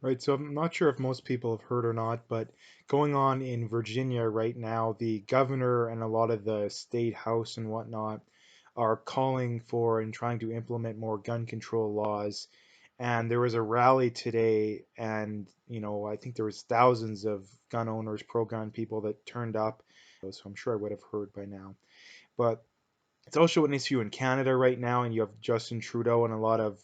Right, so I'm not sure if most people have heard or not, but going on in Virginia right now, the governor and a lot of the state house and whatnot are calling for and trying to implement more gun control laws. And there was a rally today, and I think there was thousands of gun owners, pro-gun people that turned up. So I'm sure I would have heard by now. But it's also an issue in Canada right now, and you have Justin Trudeau and a lot of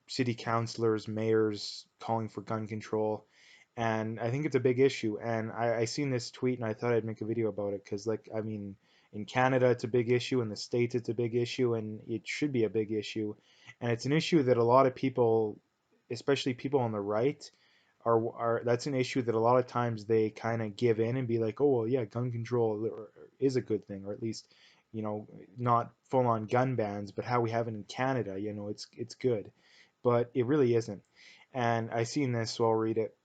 city councilors, mayors calling for gun control. And I think it's a big issue. And I seen this tweet and I thought I'd make a video about it because, like, I mean, in Canada, it's a big issue. In the States, it's a big issue. And it should be a big issue. And it's an issue that a lot of people, especially people on the right, that's an issue that a lot of times they kind of give in and be like, oh, well, yeah, gun control is a good thing, or at least, you know, not full on gun bans, but how we have it in Canada, it's good, but it really isn't. And I seen this, so I'll read it.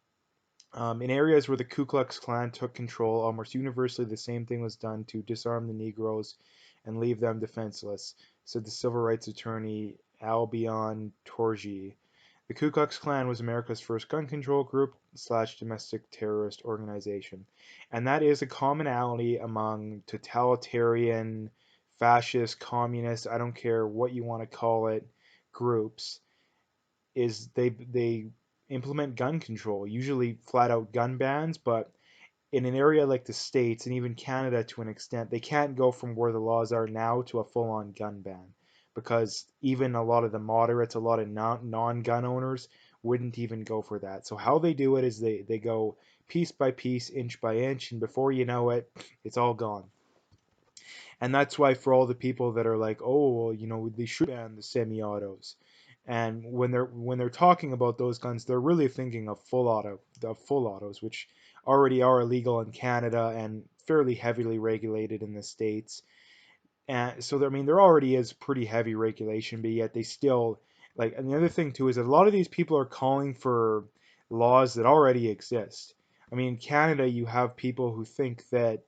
In areas where the Ku Klux Klan took control, almost universally the same thing was done to disarm the Negroes and leave them defenseless, said the civil rights attorney Albion Torgi. The Ku Klux Klan was America's first gun control group slash domestic terrorist organization. And that is a commonality among totalitarian, fascist, communist, I don't care what you want to call it, groups is they implement gun control, usually flat out gun bans, but in an area like the States and even Canada to an extent, they can't go from where the laws are now to a full on gun ban because even a lot of the moderates, a lot of non gun owners wouldn't even go for that. So, how they do it is they go piece by piece, inch by inch, and before you know it, it's all gone. And that's why for all the people that are like, oh, well, they should ban the semi-autos. And when they're talking about those guns, they're really thinking of full autos, which already are illegal in Canada and fairly heavily regulated in the States. And so I mean, there already is pretty heavy regulation, but yet they still like. And the other thing too is that a lot of these people are calling for laws that already exist. I mean, in Canada, you have people who think that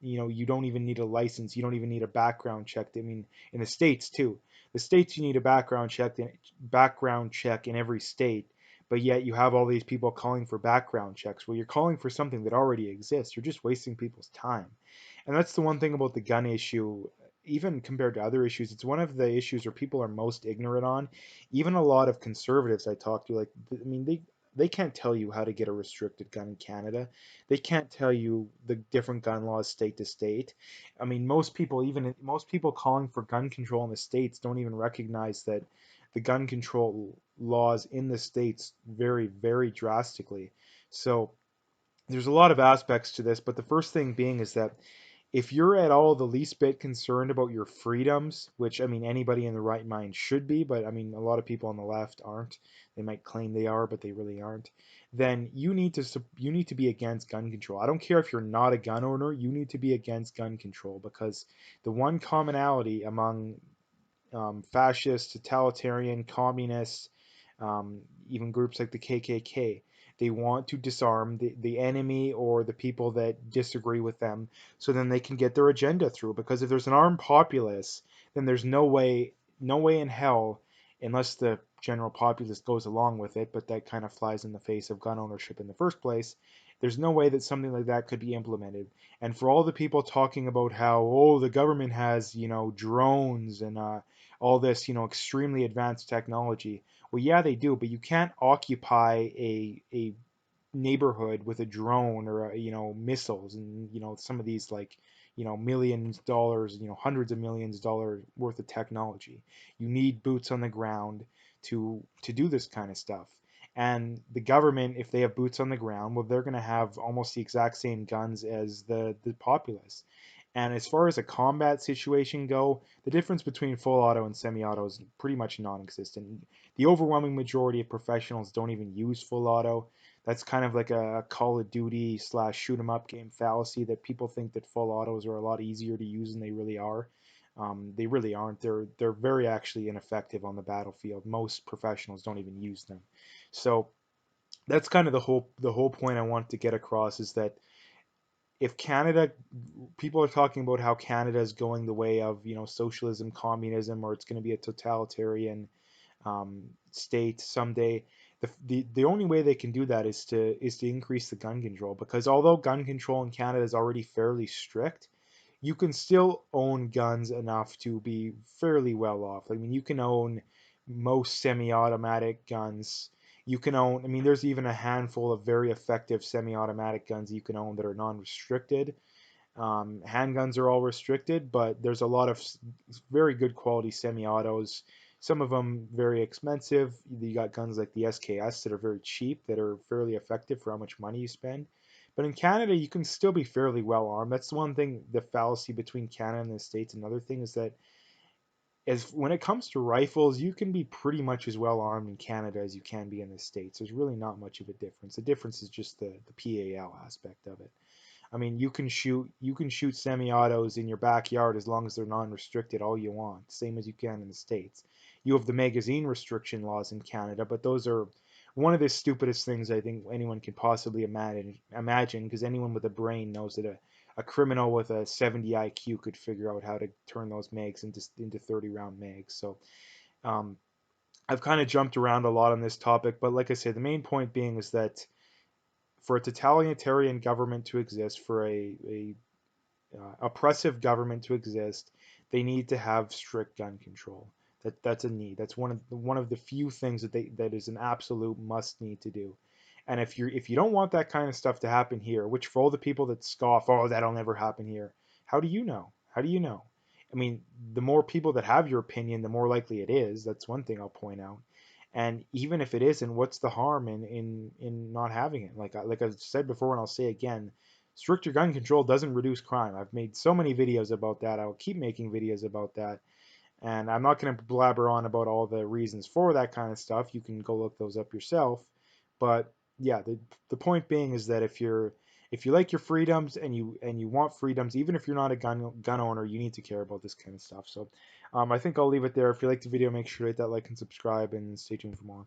you don't even need a license, you don't even need a background check. I mean, in the States too, the States, you need a background check in every state, but yet you have all these people calling for background checks. Well, you're calling for something that already exists. You're just wasting people's time. And that's the one thing about the gun issue, even compared to other issues, it's one of the issues where people are most ignorant on. Even a lot of conservatives I talk to, like, I mean, they can't tell you how to get a restricted gun in Canada. They can't tell you the different gun laws state to state. I mean, most people calling for gun control in the states don't even recognize that the gun control laws in the states vary very drastically. So there's a lot of aspects to this, but the first thing being is that if you're at all the least bit concerned about your freedoms, which I mean anybody in the right mind should be, but I mean a lot of people on the left aren't. They might claim they are, but they really aren't. Then you need to be against gun control. I don't care if you're not a gun owner, you need to be against gun control because the one commonality among fascist, totalitarian, communists, even groups like the KKK. They want to disarm the enemy or the people that disagree with them so then they can get their agenda through. Because if there's an armed populace, then there's no way in hell, unless the general populace goes along with it, but that kind of flies in the face of gun ownership in the first place. There's no way that something like that could be implemented. And for all the people talking about how, oh, the government has, drones and all this, extremely advanced technology. Well, yeah, they do, but you can't occupy a neighborhood with a drone or missiles and some of these like millions of dollars, hundreds of millions of dollars worth of technology. You need boots on the ground to do this kind of stuff. And the government, if they have boots on the ground, well, they're going to have almost the exact same guns as the populace. And as far as a combat situation go, the difference between full auto and semi-auto is pretty much non-existent. The overwhelming majority of professionals don't even use full auto. That's kind of like a Call of Duty slash shoot 'em up game fallacy that people think that full autos are a lot easier to use than they really are. They really aren't. They're very actually ineffective on the battlefield. Most professionals don't even use them. So that's kind of the whole point I want to get across is that if Canada, people are talking about how Canada is going the way of socialism, communism, or it's going to be a totalitarian state someday. The only way they can do that is to increase the gun control, because although gun control in Canada is already fairly strict, you can still own guns enough to be fairly well off. I mean, you can own most semi-automatic guns. You can own, I mean, there's even a handful of very effective semi-automatic guns you can own that are non-restricted. Handguns are all restricted, but there's a lot of very good quality semi-autos. Some of them very expensive. You got guns like the SKS that are very cheap, that are fairly effective for how much money you spend. But in Canada, you can still be fairly well armed. That's the one thing, the fallacy between Canada and the States. Another thing is that as when it comes to rifles, you can be pretty much as well armed in Canada as you can be in the States. There's really not much of a difference. The difference is just the PAL aspect of it. I mean, you can shoot semi-autos in your backyard as long as they're non-restricted all you want, same as you can in the States. You have the magazine restriction laws in Canada, but those are one of the stupidest things I think anyone can possibly imagine, because anyone with a brain knows that a criminal with a 70 IQ could figure out how to turn those mags into 30 round mags. So um, I've kind of jumped around a lot on this topic, but like I said, the main point being is that for a totalitarian government to exist, for a oppressive government to exist, they need to have strict gun control. That's a need. That's one of the few things that is an absolute must need to do. And if you don't want that kind of stuff to happen here, which for all the people that scoff, oh, that'll never happen here, how do you know? How do you know? I mean, the more people that have your opinion, the more likely it is. That's one thing I'll point out. And even if it isn't, what's the harm in not having it? Like I said before, and I'll say again, stricter gun control doesn't reduce crime. I've made so many videos about that. I will keep making videos about that. And I'm not going to blabber on about all the reasons for that kind of stuff. You can go look those up yourself. But yeah, the point being is that if you like your freedoms and you want freedoms, even if you're not a gun owner, you need to care about this kind of stuff. So I think I'll leave it there. If you liked the video, make sure to hit that like and subscribe, and stay tuned for more.